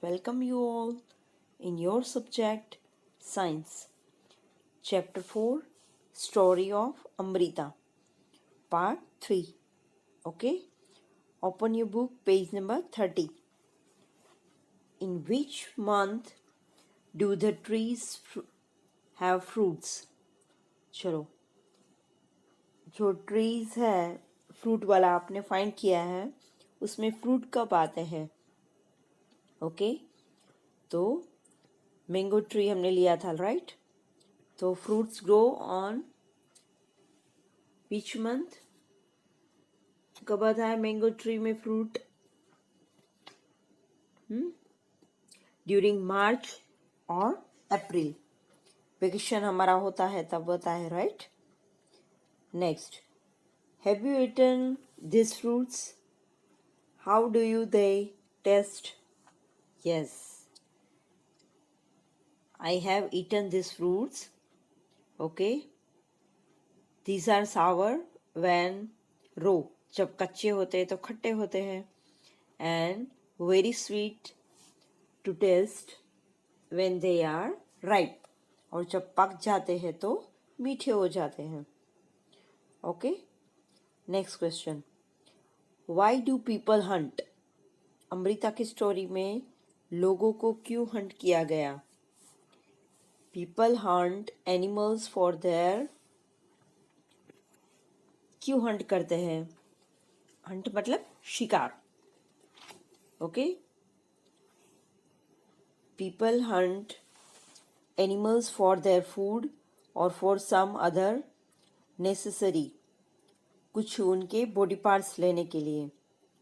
welcome you all in your subject Science. Chapter 4 Story of Amrita, Part 3. Okay, open your book, page number 30. In which month do the trees have fruits? चलो, जो trees है fruit वाला आपने find किया है उसमें fruit कब आते हैं? ओके, तो मैंगो ट्री हमने लिया था, राइट? तो fruits grow on which month? कब आता है मैंगो ट्री में फ्रूट? ड्यूरिंग मार्च और अप्रैल, वेकेशन हमारा होता है तब होता है, right? Next, have you eaten this fruits? How do you they taste? Yes, I have eaten this fruits. Okay, these are sour when raw, जब कच्चे होते हैं तो खट्टे होते हैं, and very sweet to taste when they are ripe, और जब पक जाते हैं तो मीठे हो जाते हैं. Okay, next question, why do people Hunt? Amrita की स्टोरी में लोगों को क्यों हंट किया गया? People Hunt animals for their, क्यों हंट करते हैं? हंट मतलब शिकार. Okay, people Hunt animals for their food और फॉर सम अदर नेसेसरी, कुछ उनके बॉडी पार्ट्स लेने के लिए,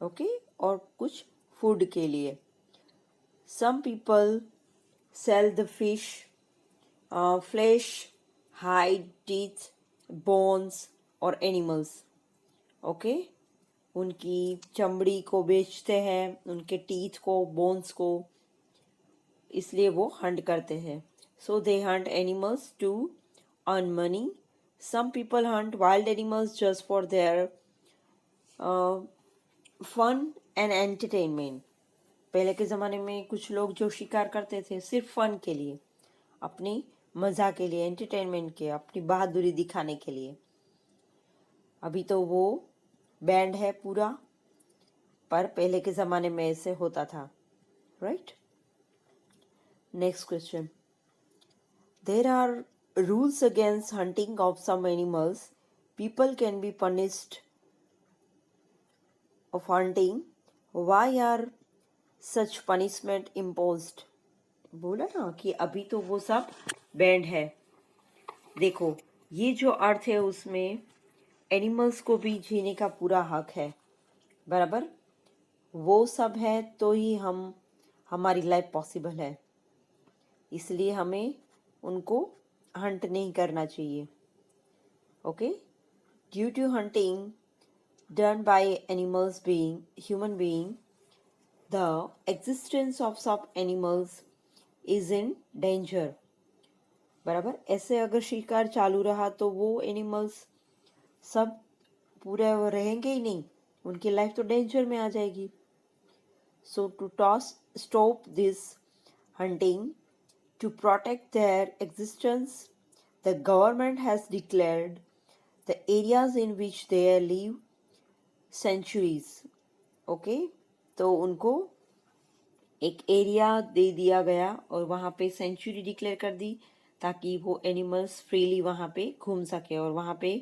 ओके, और कुछ फूड के लिए. Some people sell the fish, flesh, hide, teeth, bones और एनिमल्स. ओके, उनकी चमड़ी को बेचते हैं, उनके टीथ को, बोन्स को, इसलिए वो हंट करते हैं. So they hunt animals to earn money. Some people hunt wild animals just for their fun and entertainment. पहले के ज़माने में कुछ लोग जो शिकार करते थे सिर्फ फन के लिए, अपनी मज़ा के लिए, एंटरटेनमेंट के, अपनी बहादुरी दिखाने के लिए. अभी तो वो बैंड है पूरा, पर पहले के ज़माने में ऐसे होता था, right? Next question, there are rules against hunting of some animals. People can be punished of hunting. Why are such punishment imposed? बोला ना कि अभी तो वो सब बैंड है. देखो, ये जो अर्थ है उसमें एनिमल्स को भी जीने का पूरा हक है, बराबर? वो सब है तो ही हमारी लाइफ पॉसिबल है, इसलिए हमें उनको हंट नहीं करना चाहिए. Okay, due to hunting done by animals being human being, the existence of some animals is in danger. बराबर? ऐसे अगर शिकार चालू रहा तो वो एनिमल्स सब पूरे रहेंगे ही नहीं, उनकी लाइफ तो डेंजर में आ जाएगी. सो to stop this hunting, to protect their existence, the government has declared the areas in which they live sanctuaries. Okay, तो उनको एक एरिया दे दिया गया और वहाँ पे सेंचुरी डिक्लेयर कर दी ताकि वो एनिमल्स फ्रीली वहाँ पे घूम सके और वहाँ पे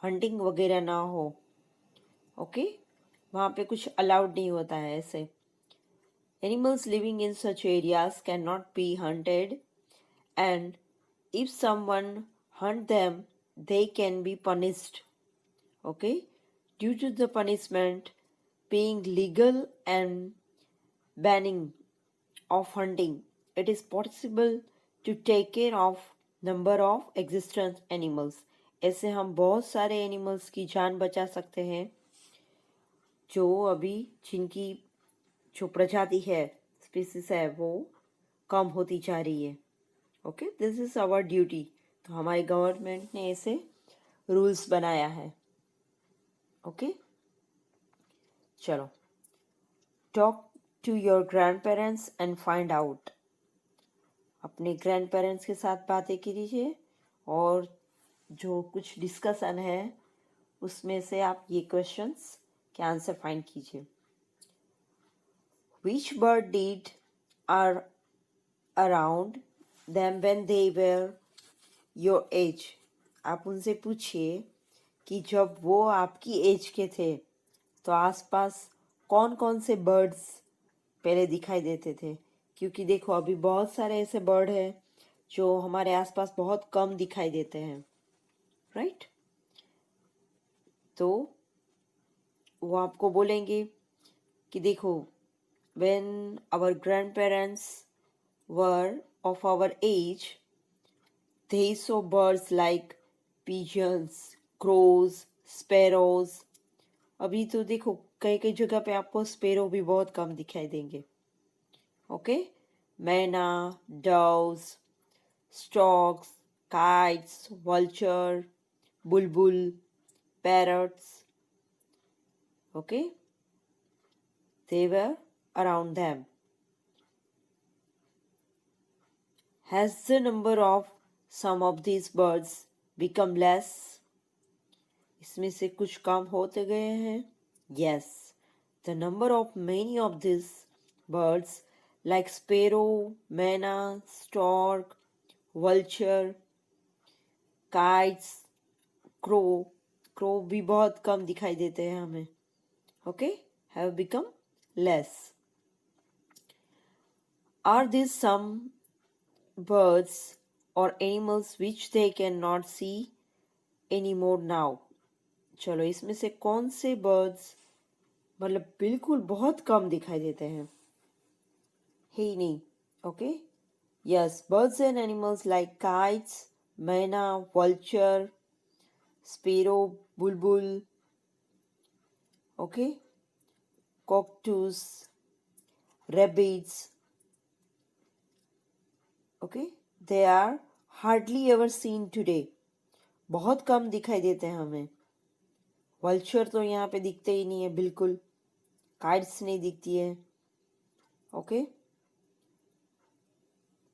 हंटिंग वगैरह ना हो. ओके, वहाँ पे कुछ अलाउड नहीं होता है ऐसे. Animals living in such areas can not be hunted, and if someone hunt them they can be punished. Okay, due to the punishment being legal and banning of hunting, it is possible to take care of number of existent animals. ऐसे हम बहुत सारे animals की जान बचा सकते हैं जो अभी जिनकी जो प्रजाति है, स्पीसीज है, वो कम होती जा रही है. Okay, this is our duty. तो हमारी गवर्नमेंट ने ऐसे रूल्स बनाया है. ओके, चलो, talk to your grandparents and find out. अपने ग्रैंड पेरेंट्स के साथ बातें कीजिए और जो कुछ डिस्कशन है उसमें से आप ये क्वेश्चंस के आंसर फाइंड कीजिए. Which bird did are around them when they were your age? आप उनसे पूछिए कि जब वो आपकी एज के थे तो आसपास कौन कौन से बर्ड्स पहले दिखाई देते थे. क्योंकि देखो अभी बहुत सारे ऐसे बर्ड हैं जो हमारे आसपास बहुत कम दिखाई देते हैं, राइट? तो वो आपको बोलेंगे कि देखो when our grandparents were of our age they saw birds like pigeons, crows, sparrows. अभी तो देखो कई कई जगह पे आपको स्पेरो भी बहुत कम दिखाई देंगे. ओके, मैना, doves, storks, kites, vulture, bulbul, parrots. Okay, they were around them. Has the number of some of these birds become less? इसमें से कुछ कम होते गए हैं. Yes, the number of many of these birds like sparrow, मैना, stork, vulture, kites, crow भी बहुत कम दिखाई देते हैं हमें. Okay, have become less. Are these some birds or animals which they cannot see anymore now? चलो इसमें से कौन से बर्ड्स मतलब बिल्कुल बहुत कम दिखाई देते हैं, है ही नहीं. Okay, yes, birds and animals like kites, मैना, vulture, sparrow, Bulbul, okay, कॉकटूस, rabbits, okay, they are hardly ever seen today. बहुत कम दिखाई देते हैं हमें. वल्चर तो यहाँ पे दिखते ही नहीं है बिल्कुल. काइट्स नहीं दिखती है. Okay,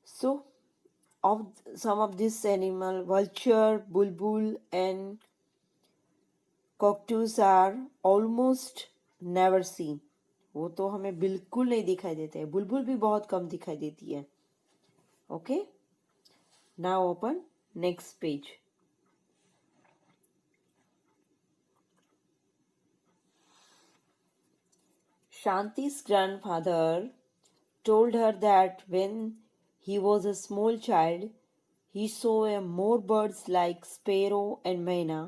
so of some of this animal, vulture, bulbul and cockatoos are almost never seen. वो तो हमें बिल्कुल नहीं दिखाई देते हैं. बुलबुल भी बहुत कम दिखाई देती है. Okay, now open next page. Shanti's grandfather told her that when he was a small child, he saw more birds like sparrow and myna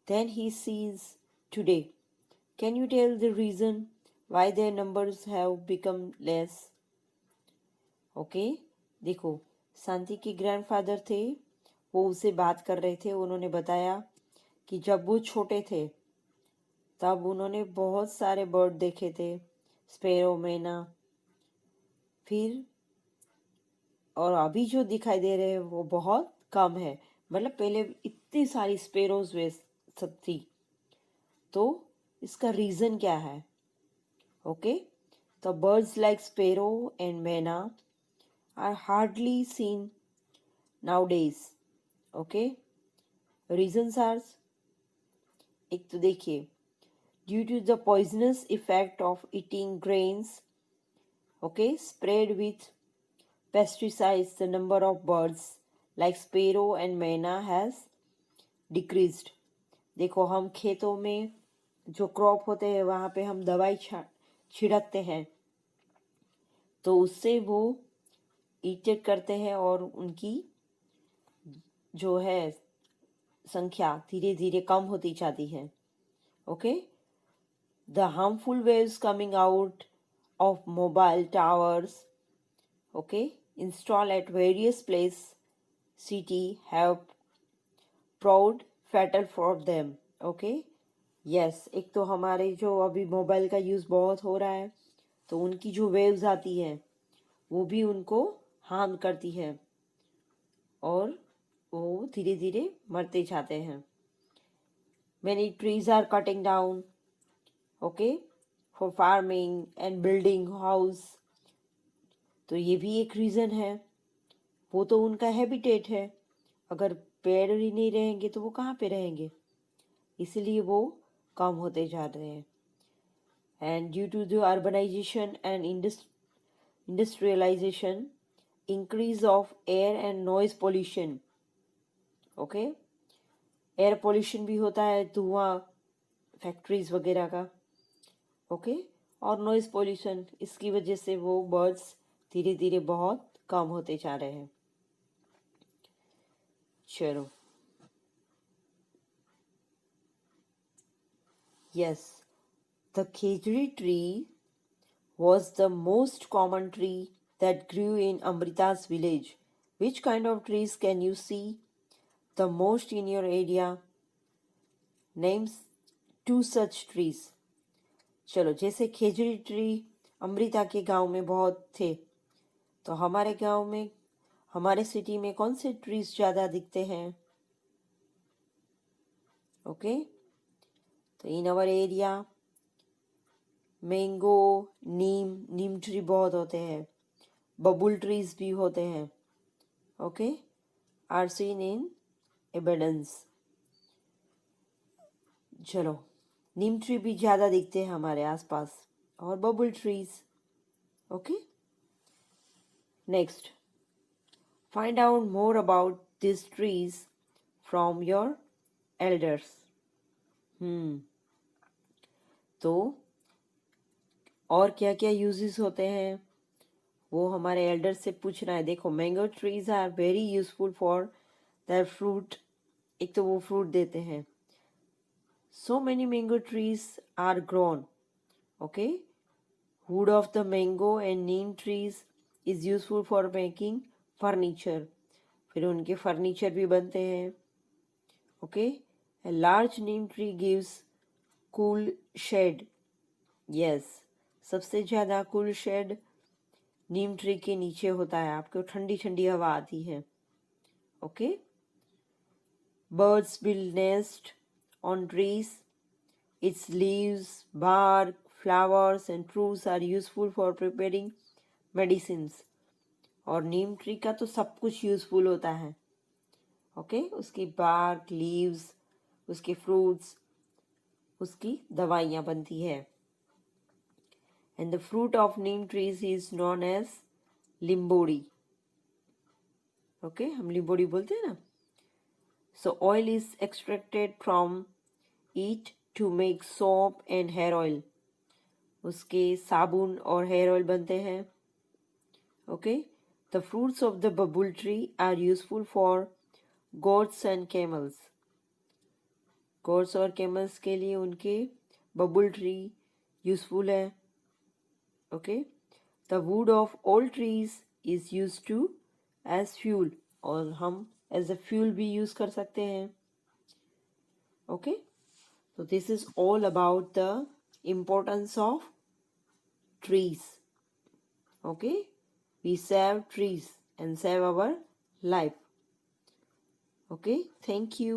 than he sees today. Can you tell the reason why their numbers have become less? Okay, देखो शांति के grandfather थे, वो उससे बात कर रहे थे. उन्होंने बताया कि जब वो छोटे थे तब उन्होंने बहुत सारे बर्ड देखे थे, स्पेरो, मैना. फिर और अभी जो दिखाई दे रहे हैं वो बहुत कम है. मतलब पहले इतनी सारी स्पेरोज वे सब थी. तो इसका रीज़न क्या है? ओके, तो birds like sparrow and myna are hardly seen nowadays. Okay, reasons are, एक तो देखिए, due to the poisonous effect of eating grains, okay, spread with pesticides, the number of birds like sparrow and मैना has decreased. देखो हम खेतों में जो crop होते हैं वहाँ पे हम दवाई छिड़कते हैं तो उससे वो इरिटेट करते हैं और उनकी जो है संख्या धीरे धीरे कम होती जाती है. Okay, the harmful waves coming out of mobile towers, okay, installed at various place city have proved fatal for them. okay, yes, एक तो हमारे जो अभी मोबाइल का यूज़ बहुत हो रहा है तो उनकी जो वेव्स आती है वो भी उनको हार्म करती है और वो धीरे धीरे मरते जाते हैं. many trees are cutting down, okay, for farming and building house, तो ये भी एक रीज़न है। वो तो उनका हैबिटेट है, अगर पेड़ ही नहीं रहेंगे तो वो कहाँ पे रहेंगे, इसलिए वो कम होते जा रहे हैं। And due to the urbanisation and industrialisation, increase of air and noise pollution, okay, air pollution भी होता है, धुआं फैक्ट्रीज वगैरह का, ओके, और नॉइज पोल्यूशन, इसकी वजह से वो बर्ड्स धीरे धीरे बहुत कम होते जा रहे हैं। चलो, yes, the khejri tree was the most common tree that grew in Amrita's village. Which kind of trees can you see the most in your area? Names two such trees. चलो, जैसे खेजड़ी ट्री अमृता के गांव में बहुत थे, तो हमारे गांव में, हमारे सिटी में कौन से ट्रीज ज़्यादा दिखते हैं? ओके, तो in our area mango, neem tree बहुत होते हैं, बबुल ट्रीज भी होते हैं, okay, are seen in abundance. चलो, नीम ट्री भी ज़्यादा दिखते हैं हमारे आसपास, और babul trees, okay. Next, find out more about this trees from your elders. तो और क्या क्या यूजेस होते हैं वो हमारे एल्डर से पूछना है। देखो, mango trees are very useful for their fruit, एक तो वो फ्रूट देते हैं। So many mango trees are grown, okay? Wood of the mango and neem trees is useful for making furniture. फिर उनके फर्नीचर भी बनते हैं, okay? A large neem tree gives cool shade. Yes, सबसे ज़्यादा cool shade नीम tree के नीचे होता है, आपको ठंडी ठंडी हवा आती है, okay? Birds build nest on trees. Its leaves, bark, flowers and fruits are useful for preparing medicines. और नीम ट्री का तो सब कुछ यूजफुल होता है, ओके, उसकी बार्क, लीव्स, उसके फ्रूट्स, उसकी दवाइयाँ बनती है। And the fruit of neem trees is known as limbodi, okay, हम लिम्बोड़ी बोलते हैं ना। So oil is extracted from it to make soap and hair oil, उसके साबुन और हेयर ऑयल बनते हैं, okay. The fruits of the babul tree are useful for goats and camels, goats और कैमल्स के लिए उनके बबुल ट्री यूजफुल है, okay. The wood of all trees is use to as fuel, और हम एज अ फ्यूल भी यूज कर सकते हैं, okay. So this is all about the importance of trees. Okay, we save trees and save our life. Okay, thank you.